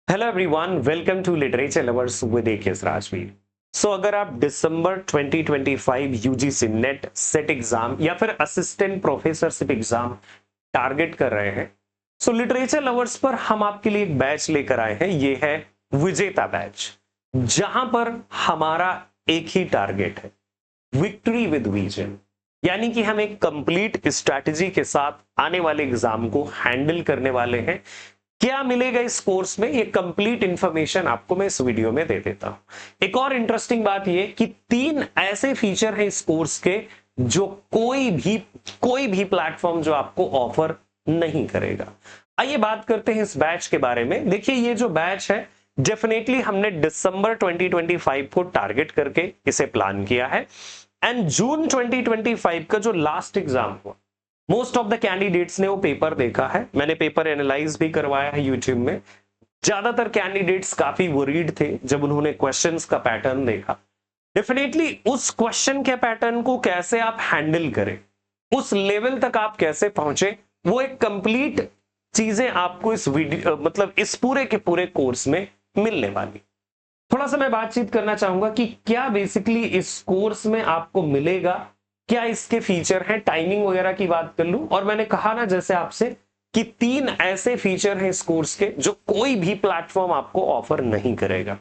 Hello everyone, welcome to literature lovers with AKS Rajveer. So अगर आप दिसंबर 2025 यूजीसी नेट सेट एग्जाम या फिर असिस्टेंट प्रोफेसरशिप एग्जाम टारगेट कर रहे हैं, सो लिटरेचर लवर्स पर हम आपके लिए एक बैच लेकर आए हैं। ये है विजेता बैच, जहां पर हमारा एक ही टारगेट है, विक्ट्री विद विजन। यानी कि हम एक कंप्लीट स्ट्रैटेजी के साथ आने वाले एग्जाम को हैंडल करने वाले हैं। क्या मिलेगा इस कोर्स में, ये कंप्लीट इंफॉर्मेशन आपको मैं इस वीडियो में दे देता हूं। एक और इंटरेस्टिंग बात ये कि 3 ऐसे फीचर हैं इस कोर्स के जो कोई भी प्लेटफॉर्म जो आपको ऑफर नहीं करेगा। आइए बात करते हैं इस बैच के बारे में। देखिए, ये जो बैच है डेफिनेटली हमने दिसंबर 2025 को टारगेट करके इसे प्लान किया है। एंड जून 2025 का जो लास्ट एग्जाम हुआ, मोस्ट ऑफ द कैंडिडेट्स ने वो पेपर देखा है। मैंने पेपर एनालाइज भी करवाया है यूट्यूब में। ज्यादातर कैंडिडेट्स काफी वरीड थे जब उन्होंने क्वेश्चंस का पैटर्न देखा। डेफिनेटली उस क्वेश्चन के पैटर्न को कैसे आप हैंडल करें, उस लेवल तक आप कैसे पहुंचे, वो एक कंप्लीट चीजें आपको इस वीडियो मतलब इस पूरे के पूरे कोर्स में मिलने वाली। थोड़ा सा मैं बातचीत करना चाहूंगा कि क्या बेसिकली इस कोर्स में आपको मिलेगा, क्या इसके फीचर हैं, टाइमिंग वगैरह की बात कर लूं। और मैंने कहा ना जैसे आपसे कि 3 ऐसे फीचर हैं इस कोर्स के जो कोई भी प्लेटफॉर्म आपको ऑफर नहीं करेगा,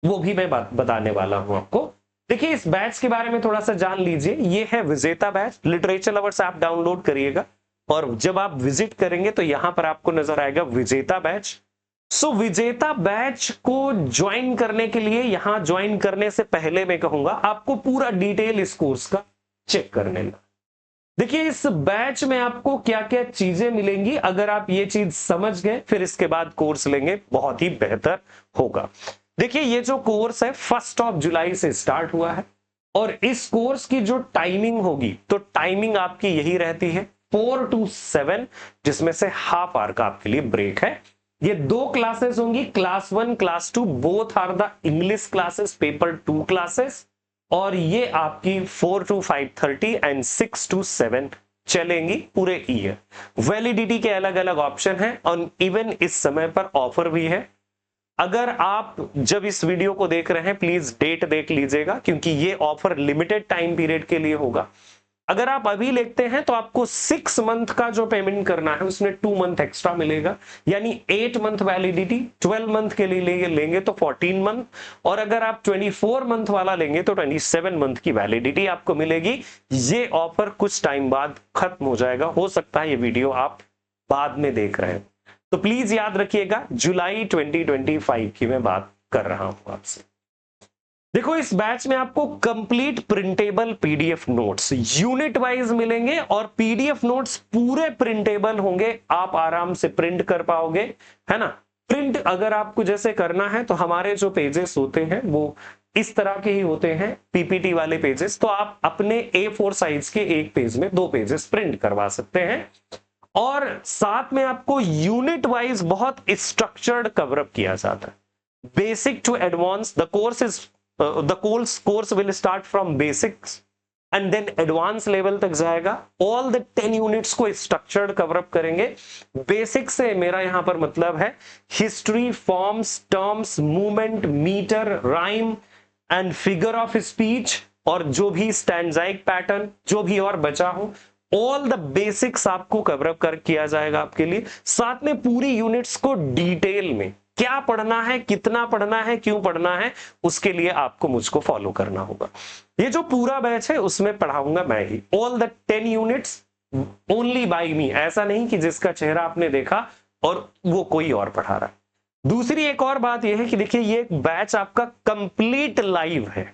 वो भी मैं बताने वाला हूं आपको। देखिए, इस बैच के बारे में थोड़ा सा जान लीजिए। ये है विजेता batch. Literature lovers app download करिएगा और जब आप विजिट करेंगे तो यहां पर आपको नजर आएगा विजेता बैच। सो विजेता बैच को ज्वाइन करने के लिए, यहां ज्वाइन करने से पहले मैं कहूंगा आपको पूरा डिटेल इस कोर्स का चेक कर लेना। देखिए, इस बैच में आपको क्या क्या चीजें मिलेंगी, अगर आप ये चीज समझ गए फिर इसके बाद कोर्स लेंगे, बहुत ही बेहतर होगा। देखिए, ये जो कोर्स है 1 जुलाई से स्टार्ट हुआ है और इस कोर्स की जो टाइमिंग होगी, तो टाइमिंग आपकी यही रहती है 4 to 7, जिसमें से हाफ आवर का आपके लिए ब्रेक है। ये 2 क्लासेस होंगी, class 1 class 2, both are the English classes, paper 2 classes. और ये आपकी 4 to 5:30 एंड 6 to 7 चलेंगी पूरे ईयर। वैलिडिटी के अलग अलग ऑप्शन हैं और इवन इस समय पर ऑफर भी है। अगर आप जब इस वीडियो को देख रहे हैं प्लीज डेट देख लीजिएगा, क्योंकि ये ऑफर लिमिटेड टाइम पीरियड के लिए होगा। अगर आप अभी लेते हैं तो आपको 6 मंथ का जो पेमेंट करना है उसमें 2 मंथ एक्स्ट्रा मिलेगा, यानी 8 मंथ वैलिडिटी। 12 मंथ के लिए लेंगे तो 14 मंथ, और अगर आप 24 मंथ वाला लेंगे तो 27 मंथ की वैलिडिटी आपको मिलेगी। ये ऑफर कुछ टाइम बाद खत्म हो जाएगा, हो सकता है ये वीडियो आप बाद में देख रहे हैं, तो प्लीज याद रखिएगा जुलाई 2025 की मैं बात कर रहा हूं आपसे। देखो, इस बैच में आपको complete printable PDF notes unit wise मिलेंगे और पीडीएफ नोट्स पूरे प्रिंटेबल होंगे, आप आराम से प्रिंट कर पाओगे, है ना। प्रिंट अगर आपको जैसे करना है तो हमारे जो पेजेस होते हैं वो इस तरह के ही होते हैं, पीपीटी वाले पेजेस। तो आप अपने A4 साइज के एक पेज में 2 पेजेस प्रिंट करवा सकते हैं। और साथ में आपको यूनिट वाइज बहुत स्ट्रक्चर्ड कवरअप किया जाता है, basic to advance. The course is the course will start from basics and then advanced level तक जाएगा। all the 10 units को structured cover up करेंगे। बेसिक से मेरा यहां पर मतलब है history, forms, terms, movement, metre, rhyme and figure of speech, और जो भी स्टैंजाइक पैटर्न जो भी और बचा हो, ऑल द बेसिक्स आपको कवर अप कर किया जाएगा आपके लिए। साथ में पूरी यूनिट्स को डिटेल में क्या पढ़ना है, कितना पढ़ना है, क्यों पढ़ना है, उसके लिए आपको मुझको फॉलो करना होगा। ये जो पूरा बैच है उसमें पढ़ाऊंगा मैं ही, all the 10 units only by me. ऐसा नहीं कि जिसका चेहरा आपने देखा और वो कोई और पढ़ा रहा है। दूसरी एक और बात यह है कि देखिए, ये बैच आपका कंप्लीट लाइव है,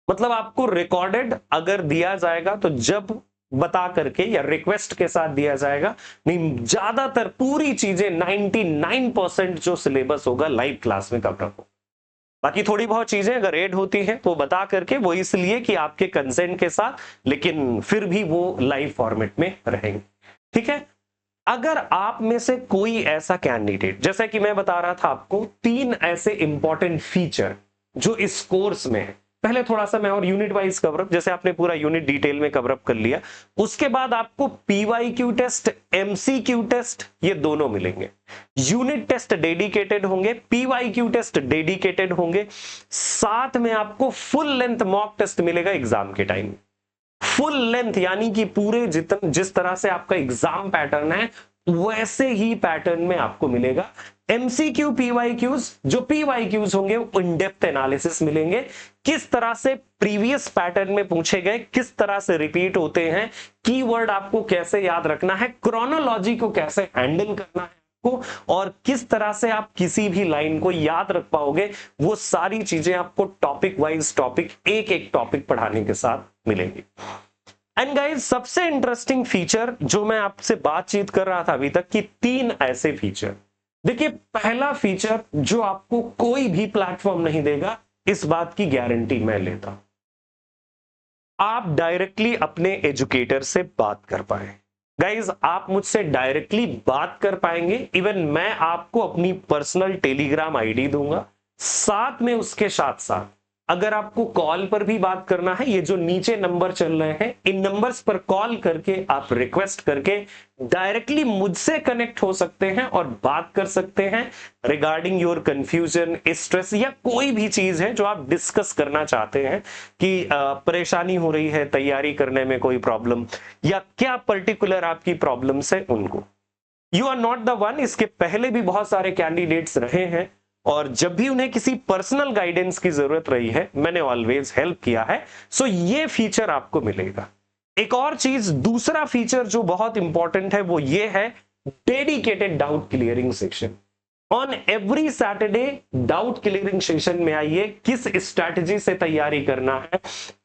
मतलब आपको रिकॉर्डेड अगर दिया जाएगा तो जब बता करके या रिक्वेस्ट के साथ दिया जाएगा, नहीं ज्यादातर पूरी चीजें 99% जो सिलेबस होगा लाइव क्लास में कवर हो। बाकी थोड़ी बहुत चीजें अगर ऐड होती हैं तो बता करके, वो इसलिए कि आपके कंसेंट के साथ, लेकिन फिर भी वो लाइव फॉर्मेट में रहेंगे, ठीक है। अगर आप में से कोई ऐसा कैंडिडेट, जैसा कि मैं बता रहा था आपको 3 ऐसे इंपॉर्टेंट फीचर जो इस कोर्स में है, पहले थोड़ा सा मैं और यूनिट वाइज कवर अप, जैसे आपने पूरा यूनिट डिटेल में कवर अप कर लिया, उसके बाद आपको पीवाईक्यू टेस्ट, एमसीक्यू टेस्ट ये दोनों मिलेंगे। यूनिट टेस्ट डेडिकेटेड होंगे, पीवाईक्यू टेस्ट डेडिकेटेड होंगे, साथ में आपको फुल लेंथ मॉक टेस्ट मिलेगा एग्जाम के टाइम। फुल लेंथ यानी कि पूरे जिस तरह से आपका एग्जाम पैटर्न है वैसे ही पैटर्न में आपको मिलेगा। एमसीक्यू पीवाईक्यूज, जो पीवाईक्यूज होंगे वो इन डेप्थ एनालिसिस मिलेंगे, किस तरह से प्रीवियस पैटर्न में पूछे गए किस तरह से रिपीट होते हैं, कीवर्ड आपको कैसे याद रखना है, क्रोनोलॉजी को कैसे हैंडल करना है आपको, और किस तरह से आप किसी भी लाइन को याद रख पाओगे, वो सारी चीजें आपको टॉपिक वाइज टॉपिक एक एक टॉपिक पढ़ाने के साथ मिलेंगी। एंड गाइस, सबसे इंटरेस्टिंग फीचर जो मैं आपसे बातचीत कर रहा था अभी तक कि 3 ऐसे फीचर, देखिए पहला फीचर जो आपको कोई भी प्लेटफॉर्म नहीं देगा, इस बात की गारंटी मैं लेता, आप डायरेक्टली अपने एजुकेटर से बात कर पाए। गाइज, आप मुझसे डायरेक्टली बात कर पाएंगे, इवन मैं आपको अपनी पर्सनल टेलीग्राम आईडी दूंगा, साथ में उसके साथ साथ अगर आपको कॉल पर भी बात करना है, ये जो नीचे नंबर चल रहे हैं इन नंबर्स पर कॉल करके आप रिक्वेस्ट करके डायरेक्टली मुझसे कनेक्ट हो सकते हैं और बात कर सकते हैं रिगार्डिंग योर कंफ्यूजन, स्ट्रेस या कोई भी चीज है जो आप डिस्कस करना चाहते हैं कि परेशानी हो रही है तैयारी करने में, कोई प्रॉब्लम या क्या पर्टिकुलर आपकी प्रॉब्लम्स है उनको। You are not the one, इसके पहले भी बहुत सारे कैंडिडेट्स रहे हैं और जब भी उन्हें किसी पर्सनल गाइडेंस की जरूरत रही है मैंने ऑलवेज हेल्प किया है। सो ये फीचर आपको मिलेगा। एक और चीज, दूसरा फीचर जो बहुत इंपॉर्टेंट है वो ये है dedicated doubt clearing section. On every Saturday doubt clearing session में आइए, किस स्ट्रैटेजी से तैयारी करना है,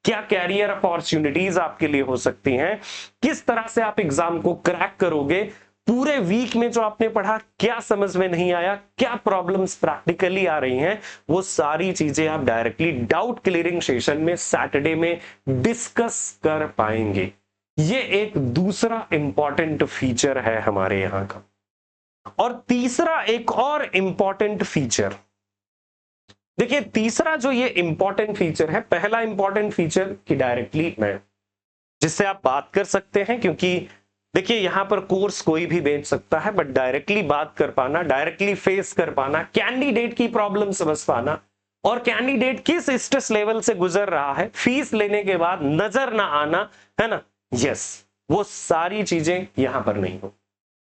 क्या कैरियर अपॉर्चुनिटीज आपके लिए हो सकती हैं, किस तरह से आप एग्जाम को क्रैक करोगे, पूरे वीक में जो आपने पढ़ा क्या समझ में नहीं आया, क्या प्रॉब्लम्स प्रैक्टिकली आ रही हैं, वो सारी चीजें आप डायरेक्टली डाउट क्लियरिंग सेशन में सैटरडे में डिस्कस कर पाएंगे। ये एक दूसरा इंपॉर्टेंट फीचर है हमारे यहां का। और तीसरा एक और इंपॉर्टेंट फीचर, देखिए तीसरा जो ये इंपॉर्टेंट फीचर है, पहला इंपॉर्टेंट फीचर कि डायरेक्टली मैं जिससे आप बात कर सकते हैं, क्योंकि देखिए यहां पर कोर्स कोई भी बेच सकता है, बट डायरेक्टली बात कर पाना, डायरेक्टली फेस कर पाना, कैंडिडेट की प्रॉब्लम समझ पाना और कैंडिडेट किस स्ट्रेस लेवल से गुजर रहा है, फीस लेने के बाद नजर ना आना, है ना, यस, वो सारी चीजें यहां पर नहीं हो।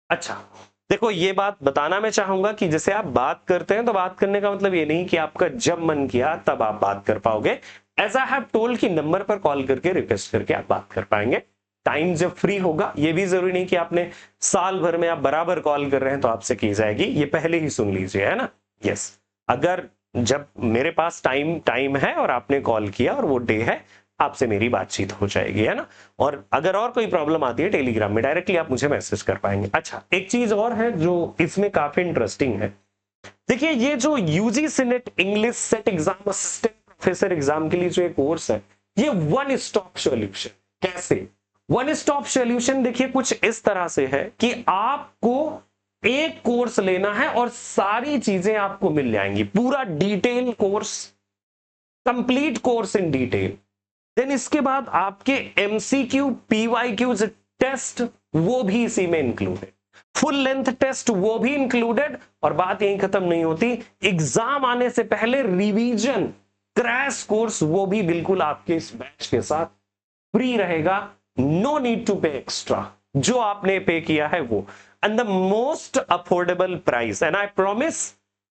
अच्छा देखो, ये बात बताना मैं चाहूंगा कि जैसे आप बात करते हैं तो बात करने का मतलब ये नहीं कि आपका जब मन किया तब आप बात कर पाओगे। एज आई हैव टोल्ड कि नंबर पर कॉल करके रिक्वेस्ट करके आप बात कर पाएंगे। टाइम जब फ्री होगा, ये भी जरूरी नहीं कि आपने साल भर में आप बराबर कॉल कर रहे हैं तो आपसे की जाएगी, ये पहले ही सुन लीजिए, है ना। यस, अगर जब मेरे पास टाइम है और आपने कॉल किया और वो डे है, आपसे मेरी बातचीत हो जाएगी, है ना। और अगर और कोई प्रॉब्लम आती है टेलीग्राम में डायरेक्टली आप मुझे मैसेज कर पाएंगे। अच्छा, एक चीज और है जो इसमें काफी इंटरेस्टिंग है, देखिए ये जो UGC net English set exam assistant professor exam के लिए जो कोर्स है, ये वन स्टॉप सॉल्यूशन। कैसे वन स्टॉप सॉल्यूशन? देखिए कुछ इस तरह से है कि आपको एक कोर्स लेना है और सारी चीजें आपको मिल जाएंगी, पूरा detail course, complete course in detail. Then इसके बाद आपके एमसीक्यू पीवाईक्यूज टेस्ट वो भी इसी में इंक्लूडेड, फुल लेंथ टेस्ट वो भी इंक्लूडेड। और बात यहीं खत्म नहीं होती, एग्जाम आने से पहले रिवीजन क्रैश कोर्स वो भी बिल्कुल आपके इस बैच के साथ फ्री रहेगा, नो नीड टू पे एक्स्ट्रा, जो आपने पे किया है वो, and the most affordable price. And I promise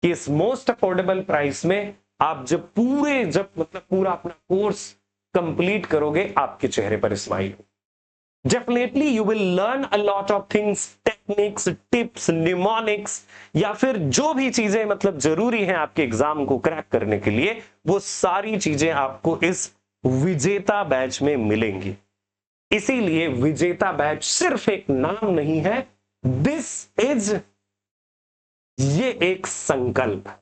कि इस मोस्ट अफोर्डेबल प्राइस में आप जब पूरा अपना कोर्स कंप्लीट करोगे, आपके चेहरे पर स्माइल हो। Definitely you will learn a lot of things, techniques, tips, mnemonics या फिर जो भी चीजें जरूरी हैं आपके एग्जाम को क्रैक करने के लिए, वो सारी चीजें आपको इस विजेता बैच में मिलेंगी। इसीलिए विजेता बैच सिर्फ एक नाम नहीं है, ये एक संकल्प।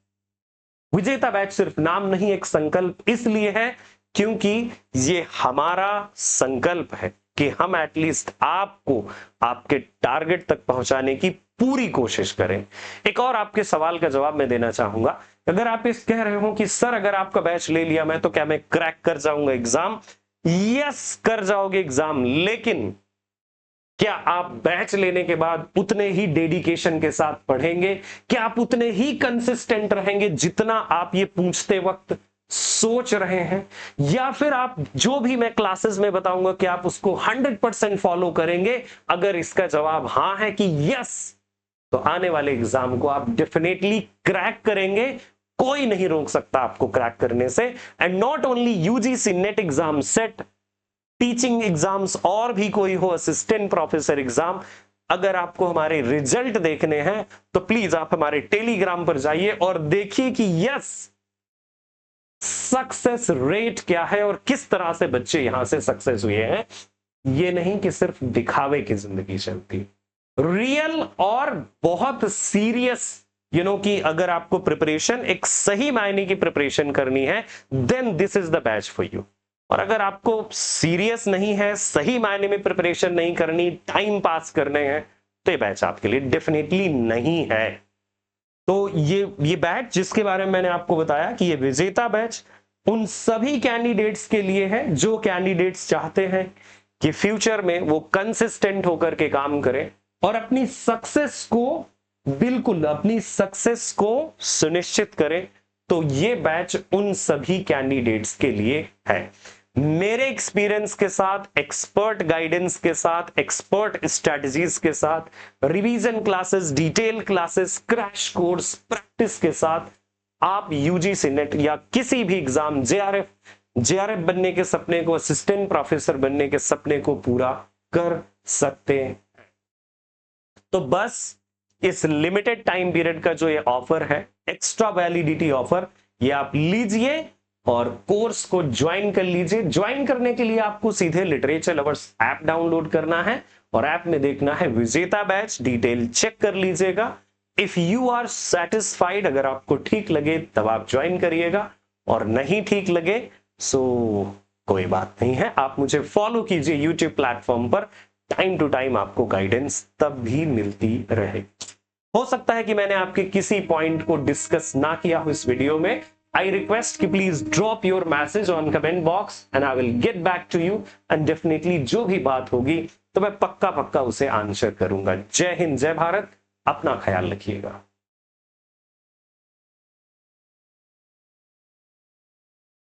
विजेता बैच सिर्फ नाम नहीं, एक संकल्प इसलिए है क्योंकि ये हमारा संकल्प है कि हम एटलीस्ट आपको आपके टारगेट तक पहुंचाने की पूरी कोशिश करें। एक और आपके सवाल का जवाब मैं देना चाहूंगा अगर आप इस कह रहे हो कि सर अगर आपका बैच ले लिया मैं तो क्या मैं क्रैक कर जाऊंगा एग्जाम? यस, कर जाओगे एग्जाम, लेकिन क्या आप बैच लेने के बाद उतने ही डेडिकेशन के साथ पढ़ेंगे? क्या आप उतने ही कंसिस्टेंट रहेंगे जितना आप ये पूछते वक्त सोच रहे हैं? या फिर आप जो भी मैं क्लासेस में बताऊंगा कि आप उसको 100% फॉलो करेंगे? अगर इसका जवाब हां है कि यस, तो आने वाले एग्जाम को आप डेफिनेटली क्रैक करेंगे। कोई नहीं रोक सकता आपको क्रैक करने से। And not only UGC net exam, set, teaching exams और भी कोई हो, असिस्टेंट प्रोफेसर एग्जाम, अगर आपको हमारे रिजल्ट देखने हैं तो प्लीज आप हमारे टेलीग्राम पर जाइए और देखिए कि यस, सक्सेस रेट क्या है और किस तरह से बच्चे यहां से सक्सेस हुए हैं। ये नहीं कि सिर्फ दिखावे की जिंदगी चलती, रियल और बहुत सीरियस, कि अगर आपको प्रिपरेशन, एक सही मायने की प्रिपरेशन करनी है, then this is the batch for you. और अगर आपको सीरियस नहीं है, सही मायने में प्रिपरेशन नहीं करनी, टाइम पास करने हैं, तो ये बैच आपके लिए डेफिनेटली नहीं है। तो ये बैच जिसके बारे में मैंने आपको बताया कि ये विजेता बैच उन सभी कैंडिडेट्स के लिए है जो कैंडिडेट्स चाहते हैं कि फ्यूचर में वो कंसिस्टेंट होकर के काम करें और अपनी सक्सेस को सुनिश्चित करें। तो ये बैच उन सभी कैंडिडेट्स के लिए है। मेरे एक्सपीरियंस के साथ, एक्सपर्ट गाइडेंस के साथ, एक्सपर्ट स्ट्रेटजीज के साथ, revision classes, detail classes, crash course, practice के साथ आप यूजीसी नेट या किसी भी एग्जाम, जेआरएफ बनने के सपने को, असिस्टेंट प्रोफेसर बनने के सपने को पूरा कर सकते हैं। तो बस इस लिमिटेड टाइम पीरियड का जो ये ऑफर है, एक्स्ट्रा वैलिडिटी ऑफर, ये आप लीजिए और कोर्स को ज्वाइन कर लीजिए। ज्वाइन करने के लिए आपको सीधे लिटरेचर लवर्स ऐप डाउनलोड करना है और ऐप में देखना है विजेता बैच, डिटेल चेक कर लीजिएगा। इफ यू आर सेटिस्फाइड, अगर आपको ठीक लगे तब आप ज्वाइन करिएगा, और नहीं ठीक लगे सो कोई बात नहीं है, आप मुझे फॉलो कीजिए यूट्यूब प्लेटफॉर्म पर। टाइम टू टाइम आपको गाइडेंस तब भी मिलती रहे। हो सकता है कि मैंने आपके किसी पॉइंट को डिस्कस ना किया हो इस वीडियो में। आई रिक्वेस्ट कि please drop your message on comment box and I will get back to you, and definitely जो भी बात होगी तो मैं पक्का उसे आंसर करूंगा। जय हिंद, जय भारत, अपना ख्याल रखिएगा।